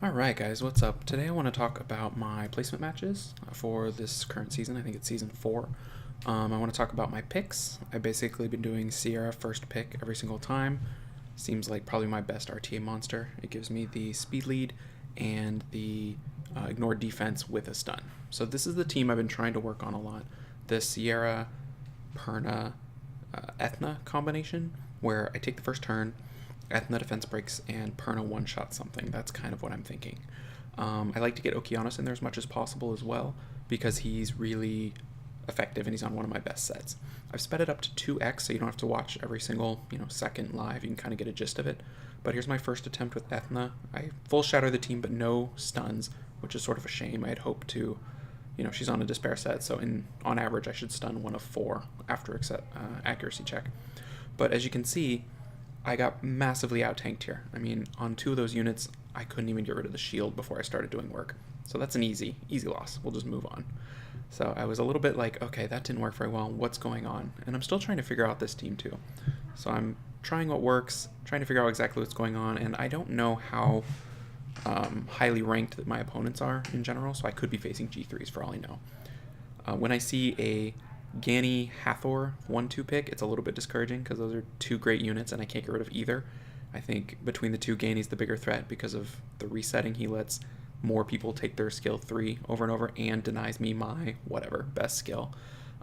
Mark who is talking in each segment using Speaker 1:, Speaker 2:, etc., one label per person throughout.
Speaker 1: Alright guys, what's up? Today I want to talk about my placement matches for this current season. I think it's season 4. I want to talk about my picks. I've basically been doing Sierra first pick every single time. Seems like probably my best RTA monster. It gives me the speed lead and the ignored defense with a stun. So this is the team I've been trying to work on a lot. The Sierra, Perna, Ethna combination, where I take the first turn, Ethna defense breaks, and Perna one-shot something. That's kind of what I'm thinking. I like to get Okeanos in there as much as possible as well, because he's really effective and he's on one of my best sets. I've sped it up to 2x, so you don't have to watch every single second live. You can kind of get a gist of it. But here's my first attempt with Ethna. I full shatter the team, but no stuns, which is sort of a shame. I had hoped to, she's on a despair set, so on average I should stun 1 of 4 after accuracy check. But as you can see, I got massively out-tanked here. I mean, on 2 of those units, I couldn't even get rid of the shield before I started doing work. So that's an easy loss. We'll just move on. So I was a little bit like, okay, that didn't work very well. What's going on? And I'm still trying to figure out this team too. So I'm trying what works, trying to figure out exactly what's going on, and I don't know how highly ranked that my opponents are in general, so I could be facing G3s for all I know. When I see a Ganny Hathor 1-2 pick, it's a little bit discouraging because those are 2 great units and I can't get rid of either. I think between the 2, Ganny's the bigger threat because of the resetting. He lets more people take their skill 3 over and over and denies me my whatever best skill.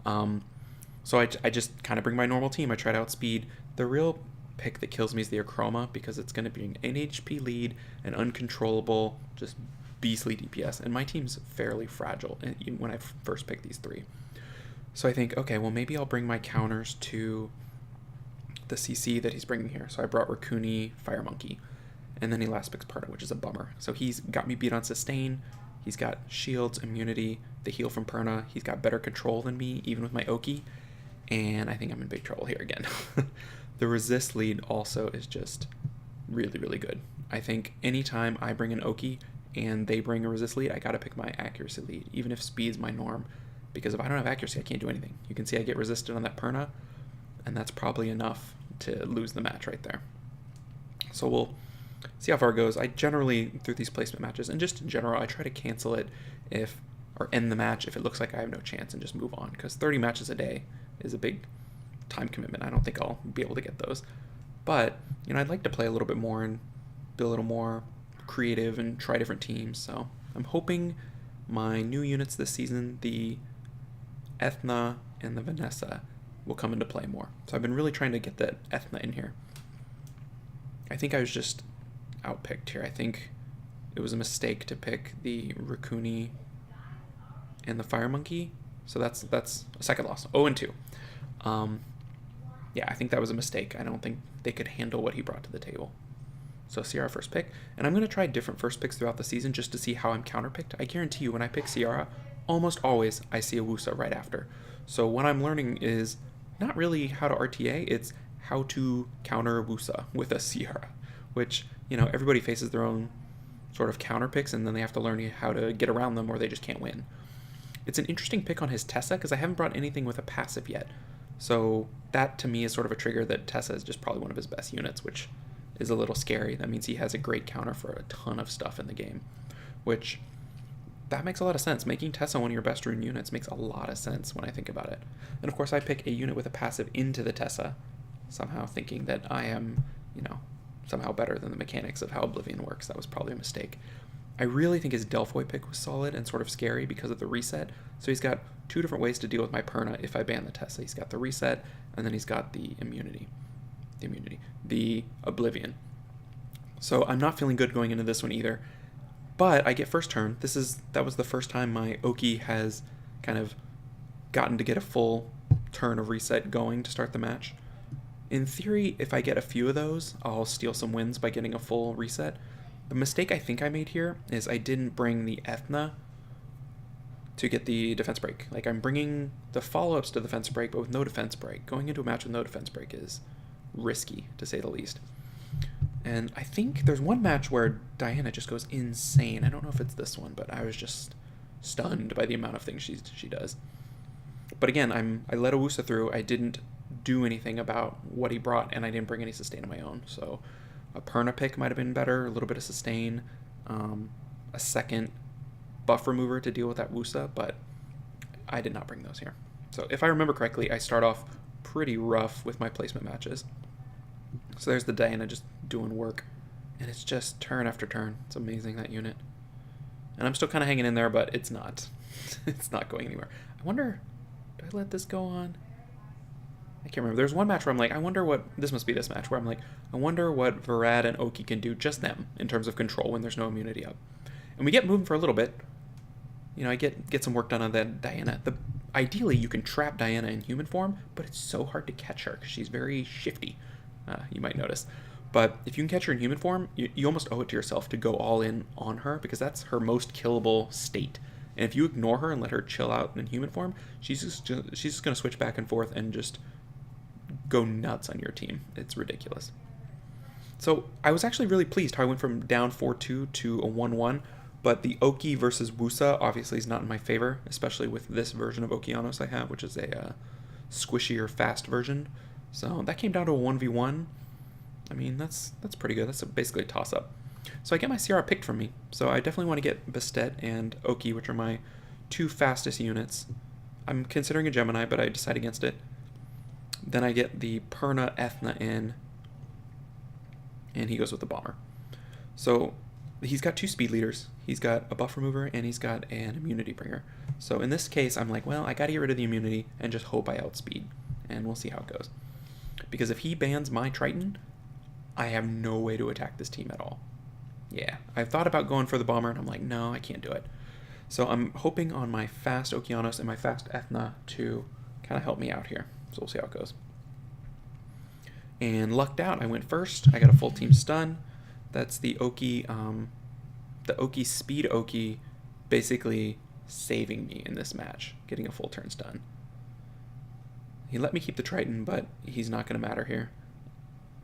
Speaker 1: So I just kind of bring my normal team. I try to outspeed. The real pick that kills me is the Achroma because it's going to be an HP lead, an uncontrollable, just beastly DPS, and my team's fairly fragile when I first picked these 3. So I think, okay, well, maybe I'll bring my counters to the CC that he's bringing here. So I brought Raccoony, Fire Monkey, and then he last picks Perna, which is a bummer. So he's got me beat on sustain. He's got shields, immunity, the heal from Perna. He's got better control than me, even with my Oki. And I think I'm in big trouble here again. The resist lead also is just really, really good. I think anytime I bring an Oki and they bring a resist lead, I gotta pick my accuracy lead, even if speed's my norm. Because if I don't have accuracy, I can't do anything. You can see I get resisted on that Perna, and that's probably enough to lose the match right there. So we'll see how far it goes. I generally, through these placement matches, and just in general, I try to cancel it or end the match if it looks like I have no chance and just move on. Because 30 matches a day is a big time commitment. I don't think I'll be able to get those. But, I'd like to play a little bit more and be a little more creative and try different teams. So I'm hoping my new units this season, the Ethna and the Vanessa, will come into play more. So I've been really trying to get that Ethna in here. I think I was just outpicked here. I think it was a mistake to pick the Raccoony and the Fire Monkey. So that's a second loss. 0-2. Yeah, I think that was a mistake. I don't think they could handle what he brought to the table. So Sierra first pick. And I'm going to try different first picks throughout the season just to see how I'm counterpicked. I guarantee you when I pick Sierra, almost always I see a Wusa right after. So what I'm learning is not really how to RTA, it's how to counter Wusa with a Sierra, which, everybody faces their own sort of counter picks and then they have to learn how to get around them or they just can't win. It's an interesting pick on his Tessa because I haven't brought anything with a passive yet. So that to me is sort of a trigger that Tessa is just probably one of his best units, which is a little scary. That means he has a great counter for a ton of stuff in the game, which that makes a lot of sense. Making Tessa one of your best rune units makes a lot of sense when I think about it. And of course I pick a unit with a passive into the Tessa, somehow thinking that I am, somehow better than the mechanics of how Oblivion works. That was probably a mistake. I really think his Delphoid pick was solid and sort of scary because of the reset. So he's got 2 different ways to deal with my Perna if I ban the Tessa. He's got the reset, and then he's got the the Oblivion. So I'm not feeling good going into this one either. But I get first turn. That was the first time my Oki has kind of gotten to get a full turn of reset going to start the match. In theory, if I get a few of those, I'll steal some wins by getting a full reset. The mistake I think I made here is I didn't bring the Ethna to get the defense break. Like, I'm bringing the follow-ups to the defense break, but with no defense break. Going into a match with no defense break is risky, to say the least. And I think there's one match where Diana just goes insane. I don't know if it's this one, but I was just stunned by the amount of things she does. But again, I let Owusa through. I didn't do anything about what he brought, and I didn't bring any sustain of my own. So a Perna pick might have been better, a little bit of sustain. a second buff remover to deal with that Wusa, but I did not bring those here. So if I remember correctly, I start off pretty rough with my placement matches. So there's the Diana just doing work, and it's just turn after turn. It's amazing, that unit. And I'm still kind of hanging in there, but it's not. It's not going anywhere. I wonder, do I let this go on? I can't remember. There's one match where I'm like, I wonder what, this must be this match, where I'm like, I wonder what Varad and Oki can do, just them, in terms of control when there's no immunity up. And we get moving for a little bit. You know, I get some work done on that Diana. Ideally, you can trap Diana in human form, but it's so hard to catch her because she's very shifty, you might notice. But if you can catch her in human form, you almost owe it to yourself to go all in on her, because that's her most killable state. And if you ignore her and let her chill out in human form, she's just going to switch back and forth and just go nuts on your team. It's ridiculous. So I was actually really pleased how I went from down 4-2 to a 1-1. But the Oki versus Wusa obviously is not in my favor, especially with this version of Okeanos I have, which is a squishier, fast version. So that came down to a 1v1. I mean, that's pretty good. That's basically a toss-up. So I get my Sierra picked from me. So I definitely want to get Bastet and Oki, which are my two fastest units. I'm considering a Gemini, but I decide against it. Then I get the Perna Ethna in, and he goes with the Bomber. So he's got two speed leaders. He's got a buff remover, and he's got an immunity bringer. So in this case, I'm like, well, I got to get rid of the immunity and just hope I outspeed. And we'll see how it goes. Because if he bans my Triton, I have no way to attack this team at all. Yeah, I've thought about going for the Bomber, and I'm like, no, I can't do it. So I'm hoping on my fast Okeanos and my fast Ethna to kind of help me out here. So we'll see how it goes. And lucked out, I went first. I got a full team stun. That's the Oki Speed Oki basically saving me in this match, getting a full turn stun. He let me keep the Triton, but he's not going to matter here.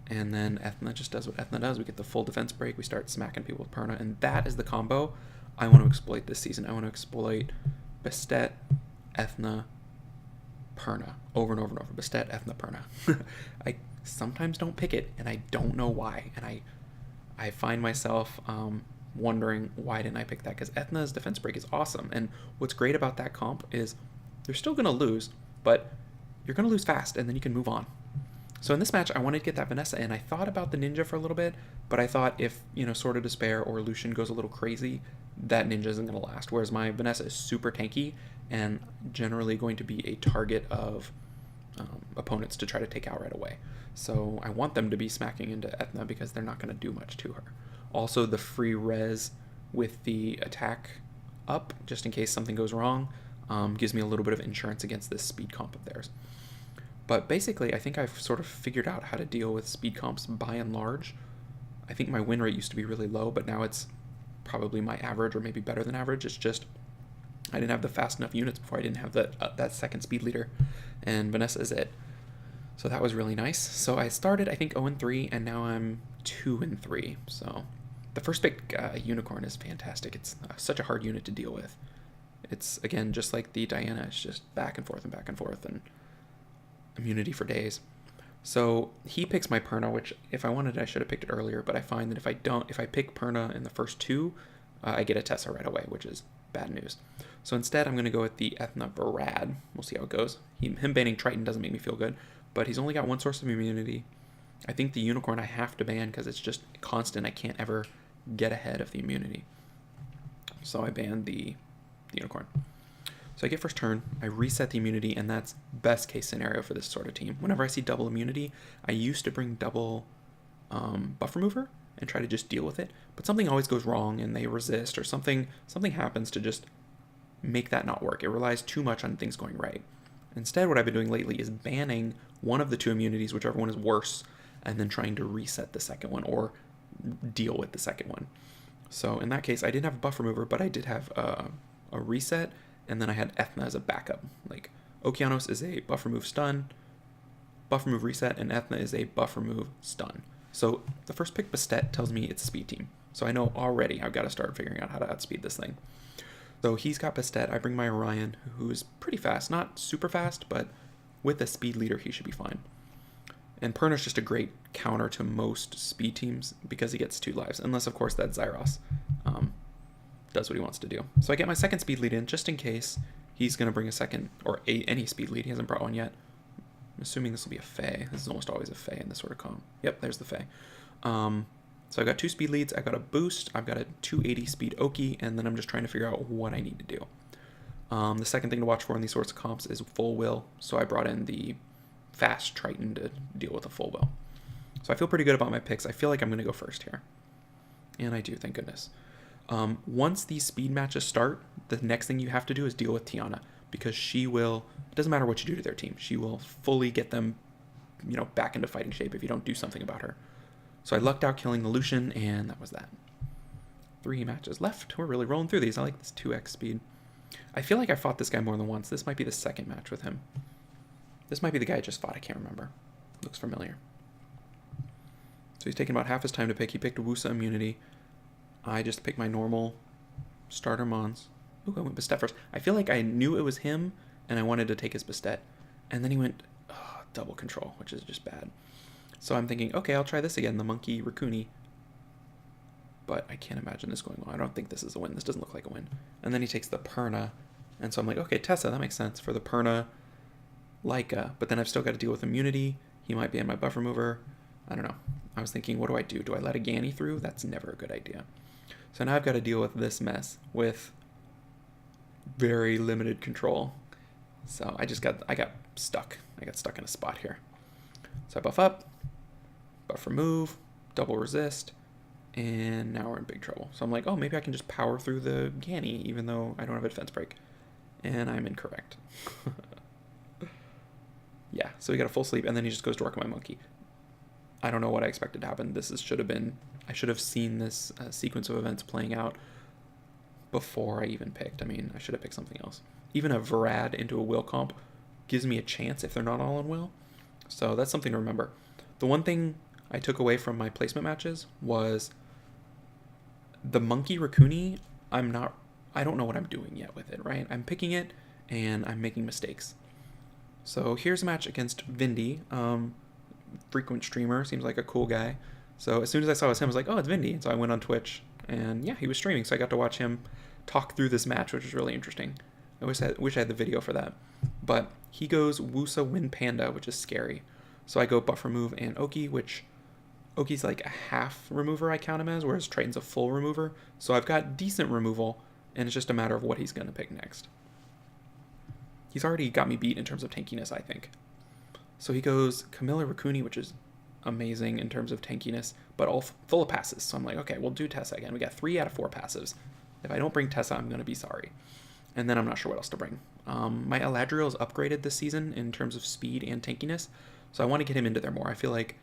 Speaker 1: And then Ethna just does what Ethna does. We get the full defense break. We start smacking people with Perna, and that is the combo I want to exploit this season. I want to exploit Bastet, Ethna, Perna over and over and over. Bastet, Ethna, Perna. I sometimes don't pick it, and I don't know why. And I find myself wondering, why didn't I pick that? Because Ethna's defense break is awesome. And what's great about that comp is you're still going to lose, but you're going to lose fast, and then you can move on. So in this match, I wanted to get that Vanessa in. I thought about the Ninja for a little bit, but I thought if, Sword of Despair or Lucian goes a little crazy, that Ninja isn't going to last. Whereas my Vanessa is super tanky and generally going to be a target of opponents to try to take out right away. So I want them to be smacking into Ethna because they're not going to do much to her. Also, the free res with the attack up, just in case something goes wrong, gives me a little bit of insurance against this speed comp of theirs. But basically, I think I've sort of figured out how to deal with speed comps by and large. I think my win rate used to be really low, but now it's probably my average or maybe better than average. It's just I didn't have the fast enough units before. I didn't have that second speed leader, and Vanessa is it. So that was really nice. So I started, I think, 0-3, and now I'm 2-3. So the first pick, Unicorn, is fantastic. It's such a hard unit to deal with. It's, again, just like the Diana. It's just back and forth, and immunity for days. So he picks my Perna, which if I wanted, I should have picked it earlier, but I find that if I pick Perna in the first two, I get a Tessa right away, which is bad news. So instead, I'm going to go with the Ethna Varad. We'll see how it goes. Him banning Triton doesn't make me feel good, but he's only got one source of immunity. I think the Unicorn I have to ban because it's just constant. I can't ever get ahead of the immunity. So I banned the Unicorn. So I get first turn, I reset the immunity, and that's best case scenario for this sort of team. Whenever I see double immunity, I used to bring double buff remover and try to just deal with it, but something always goes wrong and they resist, or something happens to just make that not work. It relies too much on things going right. Instead, what I've been doing lately is banning one of the two immunities, whichever one is worse, and then trying to reset the second one or deal with the second one. So in that case, I didn't have a buff remover, but I did have a reset, and then I had Ethna as a backup. Like, Okeanos is a buff remove stun, buff remove reset, and Ethna is a buff remove stun. So the first pick, Bastet, tells me it's a speed team. So I know already I've got to start figuring out how to outspeed this thing. So he's got Bastet. I bring my Orion, who is pretty fast. Not super fast, but with a speed leader, he should be fine. And Perna's just a great counter to most speed teams because he gets 2 lives. Unless, of course, that's Zyros. does what he wants to do. So I get my second speed lead in just in case he's going to bring a second or any speed lead. He hasn't brought one yet. I'm assuming this will be a Fae. This is almost always a Fae in this sort of comp. Yep, there's the Fae. So I've got 2 speed leads. I've got a boost. I've got a 280 speed Oki, and then I'm just trying to figure out what I need to do. The second thing to watch for in these sorts of comps is full will. So I brought in the fast Triton to deal with a full will. So I feel pretty good about my picks. I feel like I'm going to go first here. And I do, thank goodness. Once these speed matches start, the next thing you have to do is deal with Tiana, because she will, it doesn't matter what you do to their team, she will fully get them, back into fighting shape if you don't do something about her. So I lucked out killing the Lucian, and that was that. 3 matches left. We're really rolling through these. I like this 2x speed. I feel like I fought this guy more than once. This might be the second match with him. This might be the guy I just fought. I can't remember. Looks familiar. So he's taking about half his time to pick. He picked Wusa immunity. I just picked my normal starter Mons. Ooh, I went Bastet first. I feel like I knew it was him, and I wanted to take his Bastet. And then he went double control, which is just bad. So I'm thinking, okay, I'll try this again, the Monkey Raccoony. But I can't imagine this going well. I don't think this is a win. This doesn't look like a win. And then he takes the Perna. And so I'm like, okay, Tessa, that makes sense for the Perna Leica. But then I've still got to deal with immunity. He might be in my buff remover. I don't know. I was thinking, what do I do? Do I let a Ganny through? That's never a good idea. So now I've got to deal with this mess with very limited control. So I got stuck. I got stuck in a spot here. So I buff up, buff remove, double resist, and now we're in big trouble. So I'm like, oh, maybe I can just power through the Ganny even though I don't have a defense break. And I'm incorrect. Yeah, so he got a full sleep, and then he just goes to work on my monkey. I don't know what I expected to happen. I should have seen this sequence of events playing out before I even picked. I mean, I should have picked something else. Even a Varad into a will comp gives me a chance if they're not all in will. So that's something to remember. The one thing I took away from my placement matches was the Monkey Raccoony. I don't know what I'm doing yet with it, right? I'm picking it, and I'm making mistakes. So here's a match against Vindy. Frequent streamer, seems like a cool guy. So as soon as I saw it was him, I was like, oh, it's Vindy. And so I went on Twitch, and yeah, he was streaming. So I got to watch him talk through this match, which was really interesting. I wish I had the video for that. But he goes Wusa Wind Panda, which is scary. So I go buff remove and Oki, which Oki's like a half remover I count him as, whereas Triton's a full remover. So I've got decent removal, and it's just a matter of what he's going to pick next. He's already got me beat in terms of tankiness, I think. So he goes Camilla Raccoony, which is amazing in terms of tankiness, but all full of passes. So I'm like, okay, we'll do Tessa again. We got 3 out of 4 passives. If I don't bring Tessa, I'm going to be sorry. And then I'm not sure what else to bring. My Eladriel is upgraded this season in terms of speed and tankiness, so I want to get him into there more. I feel like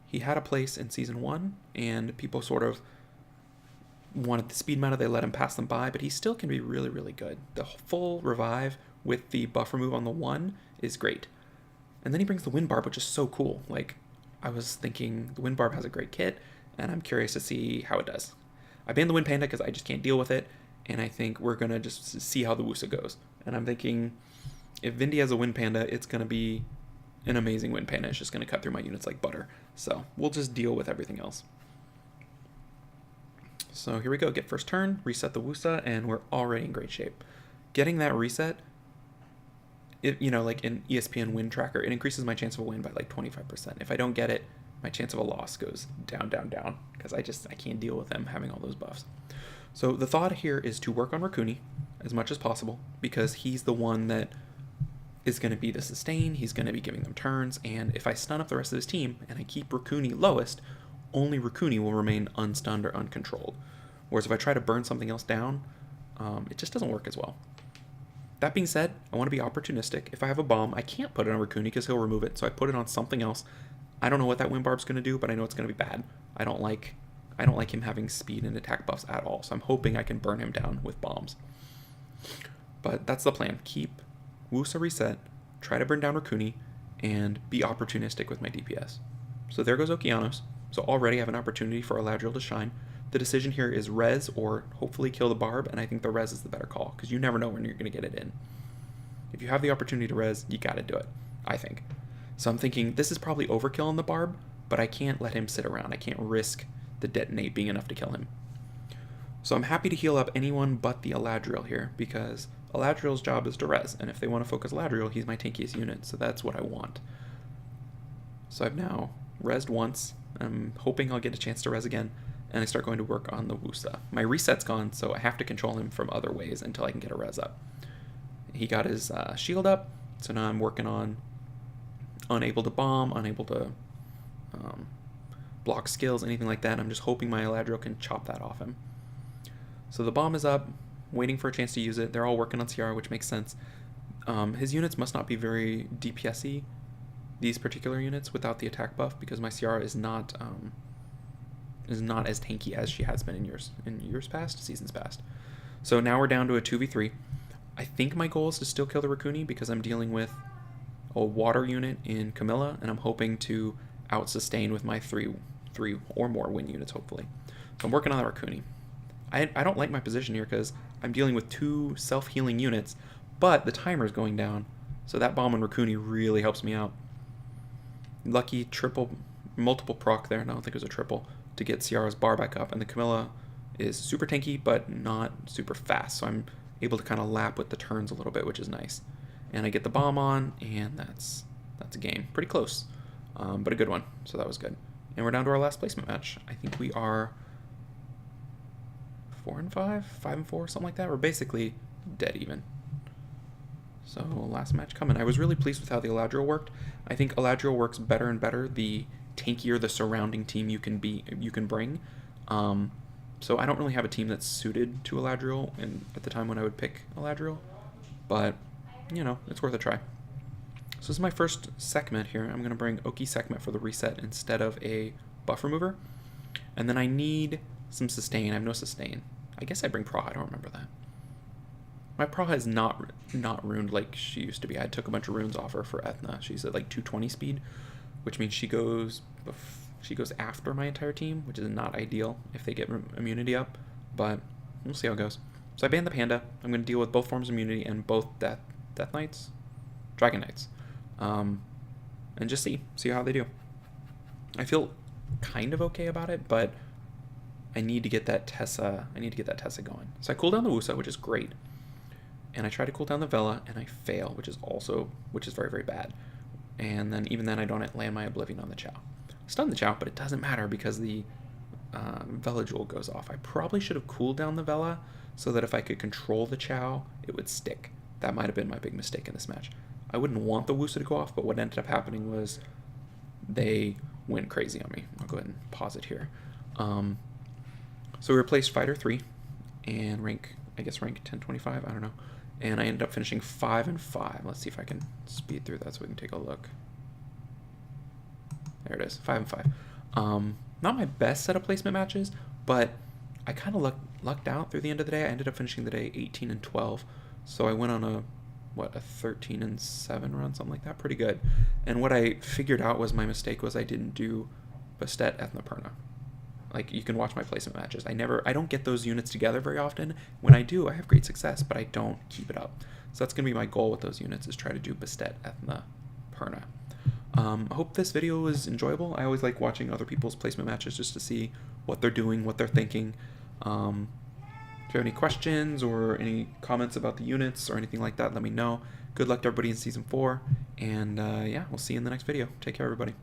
Speaker 1: he had a place in Season 1, and people sort of wanted the speed meta. They let him pass them by, but he still can be really, really good. The full revive with the buff remove on the 1 is great. And then he brings the Wind Barb, which is so cool. Like, I was thinking the Wind Barb has a great kit, and I'm curious to see how it does. I banned the Wind Panda because I just can't deal with it, and I think we're going to just see how the Wusa goes. And I'm thinking, if Vindy has a Wind Panda, it's going to be an amazing Wind Panda. It's just going to cut through my units like butter. So we'll just deal with everything else. So here we go. Get first turn, reset the Wusa, and we're already in great shape. Getting that reset, like in ESPN win tracker, it increases my chance of a win by like 25%. If I don't get it, my chance of a loss goes down, down, down, because I can't deal with them having all those buffs. So the thought here is to work on Raccoony as much as possible, because he's the one that is going to be the sustain. He's going to be giving them turns, and if I stun up the rest of his team and I keep Raccoony lowest, only Raccoony will remain unstunned or uncontrolled. Whereas if I try to burn something else down, it just doesn't work as well. That being said, I want to be opportunistic. If I have a bomb, I can't put it on Raccoony because he'll remove it, so I put it on something else. I don't know what that Wind Barb's going to do, but I know it's going to be bad. I don't like him having speed and attack buffs at all, so I'm hoping I can burn him down with bombs. But that's the plan. Keep Wusa reset, try to burn down Raccoony, and be opportunistic with my DPS. So there goes Okeanos. So already I have an opportunity for Eladriel to shine. The decision here is res or hopefully kill the Barb, and I think the res is the better call, because you never know when you're going to get it in. If you have the opportunity to res, you got to do it, I think. So I'm thinking this is probably overkill on the Barb, but I can't let him sit around. I can't risk the detonate being enough to kill him. So I'm happy to heal up anyone but the Eladriel here, because Eladriel's job is to res, and if they want to focus Eladriel, he's my tankiest unit, so that's what I want. So I've now resed once. I'm hoping I'll get a chance to res again, and I start going to work on the Wusa. My reset's gone, so I have to control him from other ways until I can get a res up. He got his shield up, so now I'm working on unable to bomb, unable to block skills, anything like that. I'm just hoping my Eladriel can chop that off him. So the bomb is up, waiting for a chance to use it. They're all working on CR, which makes sense. His units must not be very DPS-y, these particular units, without the attack buff, because my CR is not as tanky as she has been in years past, seasons past. So now we're down to a 2v3. I think my goal is to still kill the Raccoon because I'm dealing with a water unit in Camilla, and I'm hoping to out-sustain with my three or more win units, hopefully. So I'm working on the Raccoon. I don't like my position here because I'm dealing with 2 self-healing units, but the timer's going down, so that bomb on Raccoon really helps me out. Lucky multiple proc there, no, I don't think it was a triple, to get Ciara's bar back up, and the Camilla is super tanky, but not super fast, so I'm able to kind of lap with the turns a little bit, which is nice. And I get the bomb on, and that's a game. Pretty close, but a good one, so that was good. And we're down to our last placement match. I think we are 4-5, 5-4, something like that. We're basically dead even. So last match coming. I was really pleased with how the Eladriel worked. I think Eladriel works better and better the tankier the surrounding team you can bring. So I don't really have a team that's suited to Eladriel at the time when I would pick Eladriel, but you know, it's worth a try. So this is my first Sekhmet here. I'm going to bring Oki Sekhmet for the reset instead of a buff remover. And then I need some sustain. I have no sustain. I guess I bring Praha. I don't remember that. My Praha is not ruined like she used to be. I took a bunch of runes off her for Ethna. She's at like 220 speed, which means she goes after my entire team, which is not ideal if they get immunity up, but we'll see how it goes. So I banned the Panda. I'm going to deal with both forms of immunity and both Death Knights, Dragon Knights, and just see how they do. I feel kind of okay about it, but I need to get that Tessa going. So I cool down the Wusa, which is great, and I try to cool down the Vela, and I fail, which is very, very bad. And then even then, I don't land my Oblivion on the Chow. Stun the Chow, but it doesn't matter because the Vela Jewel goes off. I probably should have cooled down the Vela so that if I could control the Chow, it would stick. That might have been my big mistake in this match. I wouldn't want the Wusa to go off, but what ended up happening was they went crazy on me. I'll go ahead and pause it here. So we replaced Fighter 3 and rank 1025, I don't know. And I ended up finishing 5-5. Let's see if I can speed through that so we can take a look. There it is, 5-5. Not my best set of placement matches, but I kind of lucked out through the end of the day. I ended up finishing the day 18-12. So I went on a 13-7 run, something like that, pretty good. And what I figured out was my mistake was I didn't do Bastet Ethna Perna. Like, you can watch my placement matches. I don't get those units together very often. When I do, I have great success, but I don't keep it up. So that's going to be my goal with those units, is try to do Bastet Ethna Perna. I hope this video was enjoyable. I always like watching other people's placement matches just to see what they're doing, what they're thinking. If you have any questions or any comments about the units or anything like that, let me know. Good luck to everybody in Season 4, and yeah, we'll see you in the next video. Take care, everybody.